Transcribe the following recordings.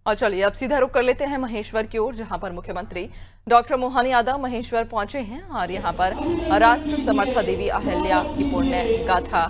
और चलिए अब सीधा रुख कर लेते हैं महेश्वर की ओर, जहां पर मुख्यमंत्री डॉक्टर मोहन यादव महेश्वर पहुंचे हैं और यहां पर राष्ट्र समर्था देवी अहिल्या की पुण्य गाथा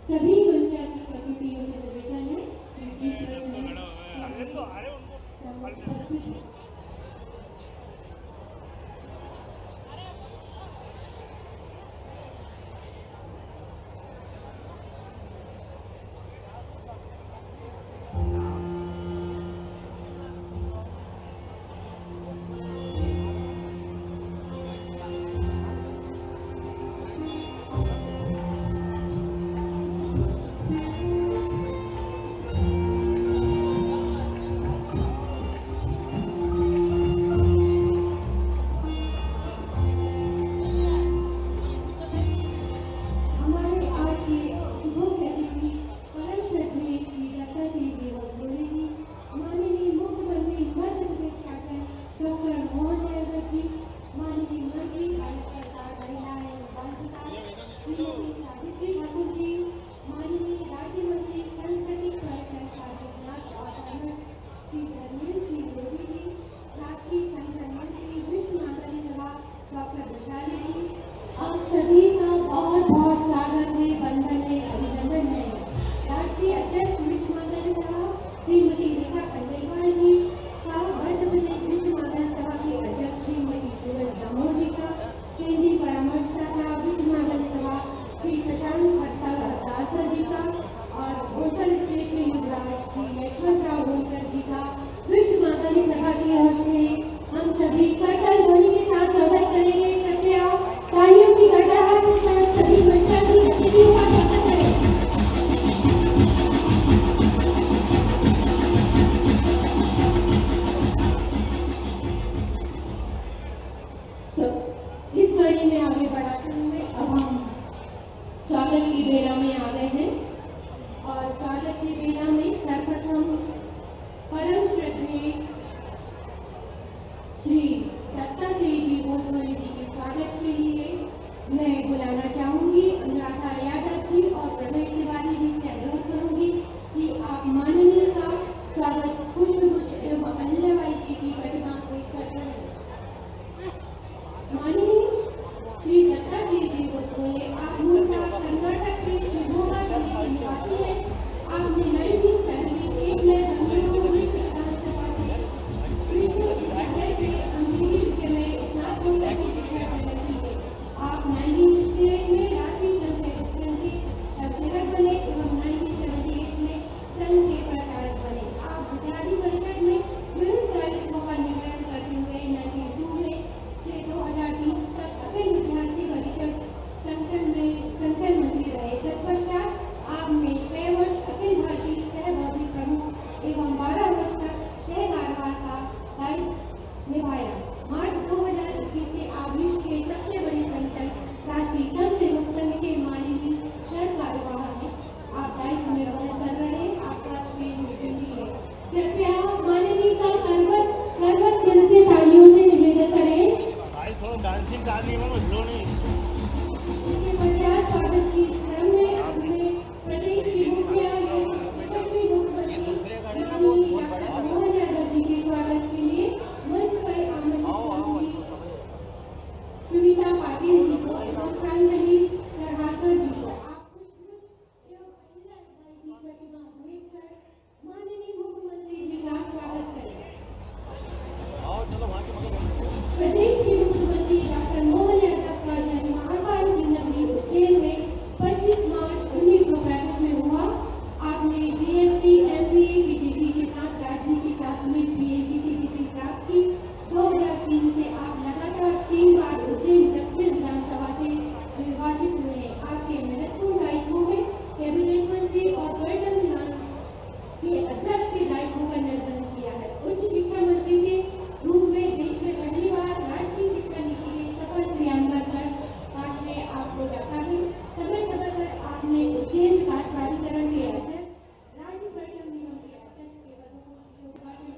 सभी मंचासी अतिथियों से निवेदन है कि इस कड़ी में आगे बढ़ाते हुए अब हम स्वागत की बेला में आ गए हैं और स्वागत की बेला में सर्वप्रथम परम श्रद्धेय श्री दत्तात्रेय जी भोजपुरी जी के स्वागत के लिए मैं बुलाना चाहूंगी अनुराधा यादव जी और प्रणय तिवारी जी से अनुरोध करूंगी कि आप माननीय का स्वागत पुष्पगुच्छ एवं अहिल्याबाई जी की प्रतिमा को करें। माननीय श्री दत्तात्रेय जी भोजपुरी, आप मूलतः कर्नाटक के शिवमोगा जिले के निवासी हैं। आपने 1978 में बेंगलुरु विश्वविद्यालय के अंग्रेजी विषय में स्नातकोत्तर की शिक्षा ग्रहण की है। आप 1968 में राष्ट्रीय संघ के अध्यक्ष बने एवं 1978 में संघ के प्रचारक बने। आप विद्यार्थी परिषद में विभिन्न कार्यक्रमों का निर्वहन करते हुए 1992 में से 2003 तक अखिल विद्यार्थी परिषद संगठन मंत्री रहे। तत्पश्चात आपने 6 वर्ष अखिल भारतीय सहभागी प्रमुख एवं 12 वर्ष तक सह कार्यवाह का दायित्व निभाया। मार्च 2021 से आप विश्व के सबसे बड़ी संगठन राष्ट्रीय स्वयं सेवक संघ के माननीय सह कार्यवाह हैं। आप दायित्व निर्वहन कर रहे हैं। आपका दिल्ली है। कृपया माननीय का करवत दिल से तालियों से निवेदन करें। डांसिंग नहीं इसके पश्चात स्वागत की क्रम में अपने प्रदेश की मुखिया यशस्वी मुख्यमंत्री माननीय डॉक्टर मोहन यादव जी के स्वागत के लिए मंच पर आमंत्रित सुनीता पाटिल जी को एवं प्रांजलि सरहाकर जी को आप पुष्पगुच्छ एवं अहिल्याबाई की प्रतिमा भेंट कर माननीय मुख्यमंत्री जी का स्वागत करें। प्रदेश के मुख्यमंत्री डॉक्टर मोहन यादव का जन्म महाकाल की नगरी उज्जैन में 25 उच्च शिक्षा मंत्री के रूप में देश में पहली बार राष्ट्रीय शिक्षा नीति के सफल क्रियान्वयन पर का श्रेय आपको जाता है। समय समय पर आपने उज्जैन विकास प्राधिकरण के अध्यक्ष, राज्य पर्यटन निगम के अध्यक्ष के पदों को शोभा के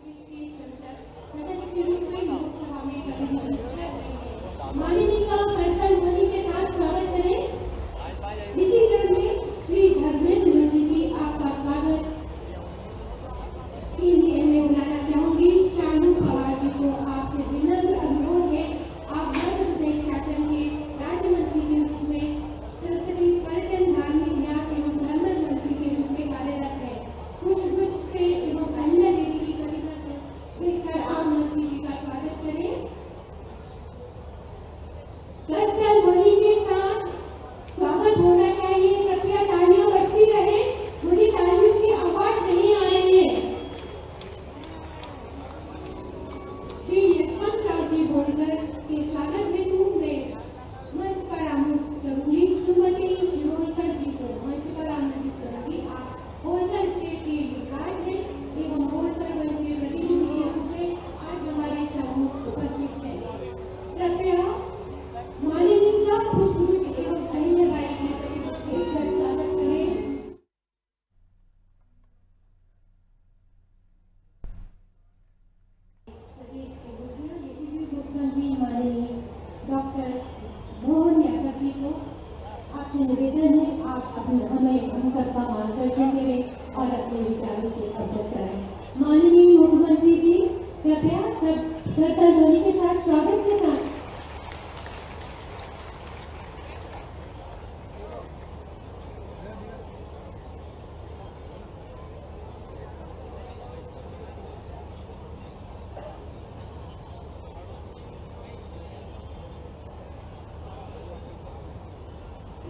संसद सदस्य के रूप में लोकसभा में प्रतिनिधित्व कर रहे हैं। माननीय का कर्तव्य ध्वनि के साथ स्वागत करें। इसी क्रम में श्री धर्मेंद्र मोदी जी आपका स्वागत के लिए मैं बुलाना चाहूंगी शानू पवार जी को। आपसे विनम्र अनुरोध है, आप मध्य प्रदेश शासन के राज्य मंत्री के रूप में संस्कृति, पर्यटन, धार्मिक न्यास एवं धर्म मंत्री के रूप में कार्यरत है। पुष्पगुच्छ से एवं अहिल्या देवी की प्रतिमा से देखकर आप मंत्री जी का स्वागत करें। कर्तव्य ध्वनि के साथ स्वागत होना चाहिए। कृपया तालियां बजती रहे। मुझे तालियों की आवाज नहीं आ रही है। श्री यशवंतराव जी बोलकर के स्वागत हेतु मैं मंच पर आमंत्रित करूंगी। सुमति शिरोडकर जी को मंच पर आमंत्रित करूंगी। आप होलकर स्टेट के युवराज हैं एवं होलकर वंश के प्रतिनिधि के रूप में आज हमारे सम्मुख उपस्थित हैं। कृपया माननीय का पुष्पगुच्छ एवं अहिल्याबाई की प्रतिमा देकर स्वागत करें। प्रदेश के मुख्यमंत्री माननीय डॉक्टर मोहन यादव जी को आपसे निवेदन है, आप हमें हम सबका मार्गदर्शन करें और अपने विचारों से अवगत कराएं। माननीय मुख्यमंत्री जी, कृपया सब कर्तव्य ध्वनि के साथ स्वागत के साथ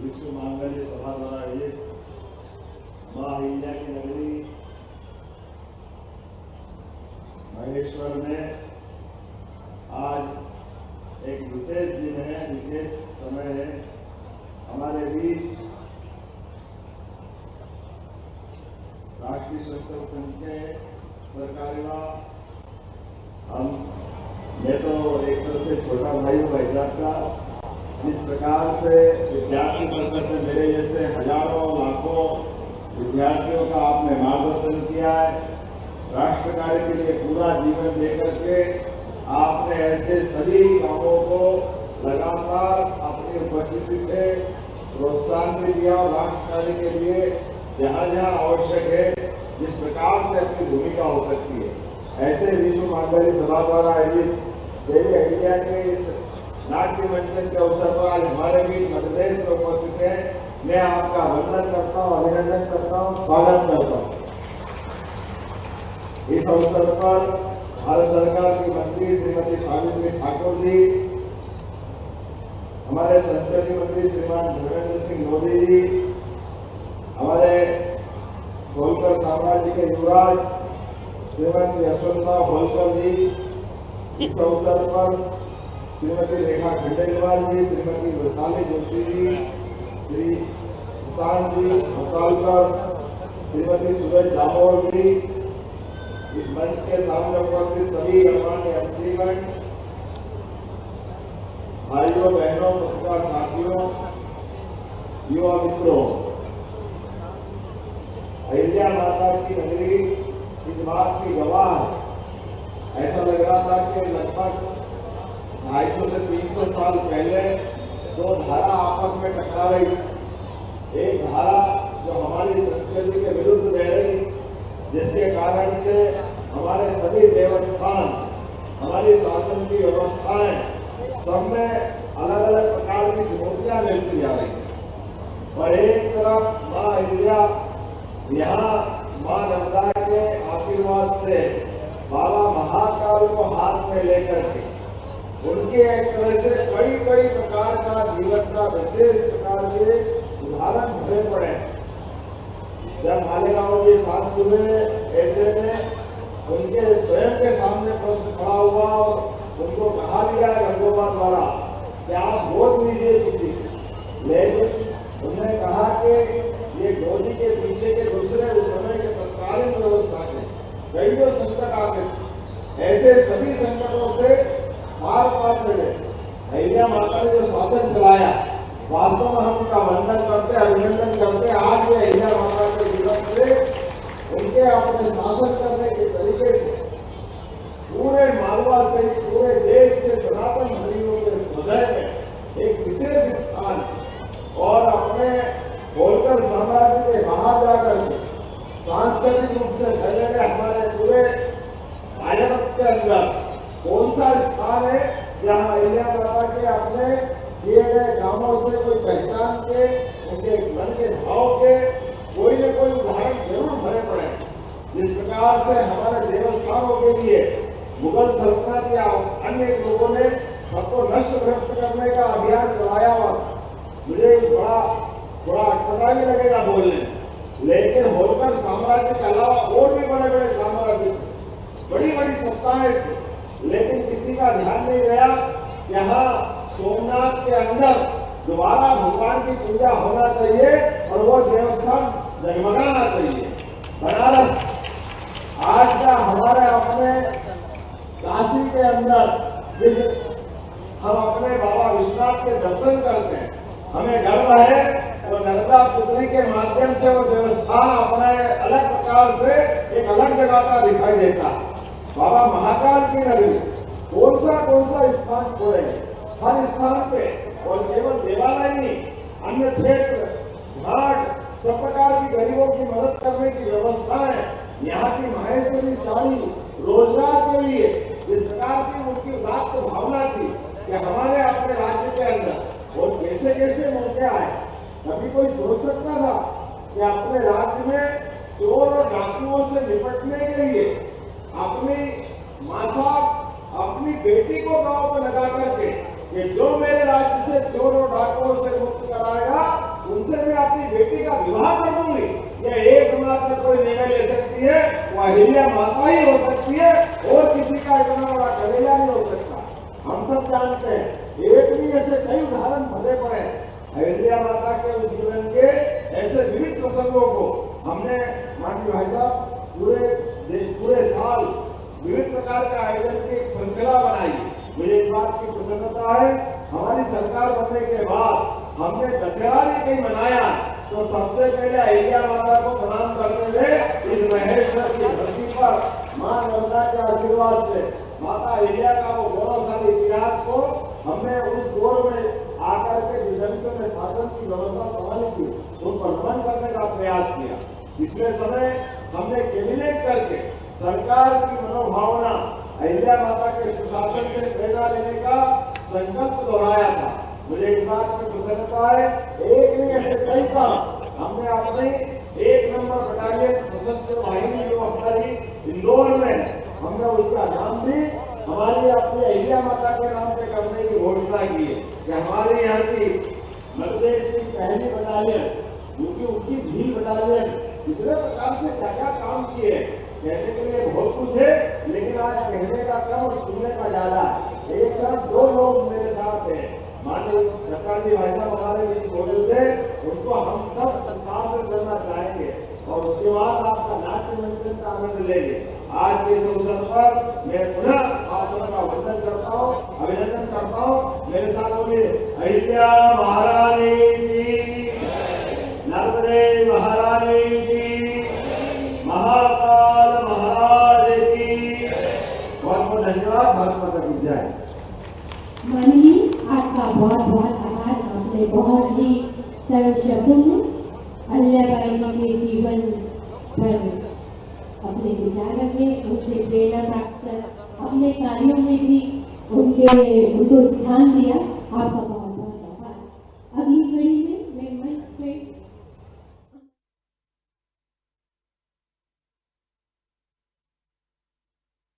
विश्व मांगल्य सभा द्वारा आयोजित मां अहिल्या की नगरी महेश्वर में आज एक विशेष दिन है, विशेष समय है। हमारे बीच राष्ट्रीय स्वयंसेवक संघ के सरकारीवा मैं तो एक तरह से छोटा भाई हूँ भाईजाब का। इस प्रकार से विद्यार्थी परिषद में मेरे जैसे हजारों लाखों विद्यार्थियों का आपने मार्गदर्शन किया है। राष्ट्र कार्य के लिए पूरा जीवन देकर के आपने ऐसे सभी कामों को लगातार अपनी उपस्थिति से प्रोत्साहन भी दिया और राष्ट्र कार्य के लिए जहाँ जहाँ आवश्यक है जिस प्रकार से अपनी भूमिका हो सकती है, ऐसे विश्व मांगल्य सभा द्वारा आयोजित देवी अहिल्या के इस नाट्य मंचन के अवसर पर आज हमारे बीच मध्य प्रदेश में उपस्थित है। मैं आपका वंदन करता हूँ, अभिनंदन करता हूँ, स्वागत करता हूँ। इस अवसर पर भारत सरकार की मंत्री श्रीमती सावित्री ठाकुर जी, हमारे संस्कृति मंत्री श्रीमान धर्मेंद्र सिंह मोदी जी, हमारे होलकर साम्राज्य के युवराज श्रीमती यशवंतराव होलकर जी, इस अवसर पर श्रीमती रेखा खंडेलवाल जी, श्रीमती वैशाली जोशी जी, श्री सुशांत जी भोपालकर, श्रीमती सूरज दामोर जी, इस मंच के सामने उपस्थित सभी गणमान्य अतिथिगण, भाइयों बहनों, पत्रकार साथियों, युवा मित्रों, अहिल्या माता की नगरी इस बात की गवाह है। ऐसा लग रहा था कि लगभग 250 से 300 साल पहले दो धारा आपस में टकरा रही थी। एक धारा जो हमारी संस्कृति के विरुद्ध बह रही, जिसके कारण से हमारे सभी देवस्थान, हमारी शासन की व्यवस्थाएं सब में अलग अलग प्रकार की चुनौतियां मिलती जा रही। और एक तरफ मां अहिल्या यहाँ मां नर्मदा के आशीर्वाद से बाबा महाकाल को हाथ में लेकर के उनके एक तरह से कई प्रकार का जीवन का विशेष प्रकार के उदाहरण भरे पड़े। जब मालेगांव जी शांत हुए, ऐसे में उनके स्वयं के सामने प्रश्न खड़ा हुआ और उनको कहा गया गंगोबा द्वारा कि आप गोद लीजिए किसी, लेकिन उन्होंने कहा कि ये गोदी के पीछे के दूसरे उस समय के तत्कालीन व्यवस्था के कई संकट आते थे। ऐसे सभी संकटों से पार पाते हुए अहिल्या माता ने जो शासन चलाया, वास्तव में हम उनका वंदन करते, अभिनंदन करते। आज ये अहिल्या माता के जीवन से, उनके अपने शासन करने के तरीके से पूरे मालवा से पूरे देश के सनातन धर्मियों के हृदय में एक विशेष स्थान और अपने होलकर साम्राज्य के बाहर जाकर के सांस्कृतिक रूप से फैले हुए हमारे पूरे भारत के अंदर कौन सा स्थान है जहाँ अहिल्या माता के अपने किए गए कामों से कोई पहचान के, उनके मन के भाव के कोई न कोई उदाहरण जरूर भरे पड़े। जिस प्रकार से हमारे देवस्थानों के लिए मुगल सल्तनत या अन्य लोगों ने सबको नष्ट भ्रष्ट करने का अभियान चलाया हुआ, मुझे बड़ा अटपटा भी लगेगा बोलने, लेकिन होलकर साम्राज्य के अलावा और भी बड़े बड़े साम्राज्य थे, बड़ी बड़ी सत्ताएं थी, लेकिन किसी का ध्यान नहीं गया। यहाँ सोमनाथ के अंदर दोबारा भगवान की पूजा होना चाहिए और वो देवस्थान जगमगाना चाहिए। बनारस आज का हमारे अपने काशी के अंदर जिस हम अपने बाबा विश्वनाथ के दर्शन करते हैं, हमें गर्व है। और नर्मदा पुत्री के माध्यम से वो देवस्थान अपने अलग प्रकार से एक अलग जगह का दिखाई देता है। बाबा महाकाल की नगरी कौन सा स्थान छोड़े, हर स्थान पे, और केवल देवालय नहीं, अन्य क्षेत्र घाट सब प्रकार की गरीबों की मदद करने की व्यवस्था है। यहाँ की माहेश्वरी साड़ी रोजगार के लिए जिस प्रकार की उनकी उदात्त भावना थी कि हमारे अपने राज्य के अंदर और कैसे कैसे मौके आए। कभी कोई सोच सकता था कि अपने राज्य में चोर और डाकुओं से निपटने के लिए अपनी माँ साहब अपनी बेटी को गांव पर लगा करके कि जो मेरे राज्य से चोर और डाकुओं से मुक्त कराएगा उनसे मैं अपनी बेटी का विवाह कर दूंगी। यह एकमात्र कोई निर्णय ले सकती है वो अहिल्या माता ही हो सकती है, और किसी का इतना बड़ा कलेजा नहीं हो सकता। हम सब जानते हैं, एक भी ऐसे कई उदाहरण भरे पड़े हैं अहिल्या माता के जीवन के ऐसे विविध प्रसंगों को हमने माननीय भाई साहब पूरे साल विविध प्रकार का आयोजन की एक श्रृंखला बनाई। मुझे इस बात की प्रसन्नता है, हमारी सरकार बनने के बाद हमने दशहरा भी कहीं मनाया तो सबसे पहले अहिल्या माता को प्रणाम करते हुए इस महेश्वर की धरती पर मां नर्मदा के आशीर्वाद से माता अहिल्या का वो गौरवशाली इतिहास को हमने उस दौर में आकर के जिस ढंग में शासन की व्यवस्था संभाली थी उन पर नमन करने का प्रयास किया। पिछले समय हमने कैबिनेट करके सरकार की मनोभावना अहिल्या माता के सुशासन से प्रेरणा लेने का संकल्प दोहराया था। मुझे इस बात में प्रसन्नता है, एक नहीं ऐसे कई काम हमने अपनी 1 नंबर बटालियन सशस्त्र वाहिनी जो हमारी इंदौर में है, हमने उसका नाम भी हमारी अपनी अहिल्या माता के नाम पे करने की घोषणा की है कि हमारे यहाँ की मध्य प्रदेश की पहली बटालियन, क्योंकि उनकी भील बटालियन इतने प्रकार से क्या क्या काम किए, कहने के लिए बहुत कुछ है, लेकिन आज कहने का कम और सुनने का ज्यादा है। एक साथ 2 लोग मेरे साथ हैं, माननीय सरकार जी भाई साहब हमारे बीच बोले थे, उनको हम सब विस्तार से सुनना चाहेंगे और उसके बाद आपका नाट्य मंचन का आनंद लेंगे। आज के इस अवसर पर मैं पुनः आप सबका वंदन करता हूँ, अभिनंदन करता हूँ। मेरे साथ बोलिए अहिल्या महारानी की, नर्मदे महारानी की, महाकाल महाराज की। बहुत बहुत धन्यवाद। भारत माता की जय। मनी आपका बहुत बहुत आभार। आपने बहुत ही सरल शब्दों में अहिल्याबाई जी के जीवन पर अपने विचार रखे, उनसे प्रेरणा प्राप्त कर अपने कार्यों में भी उनको स्थान दिया। आपका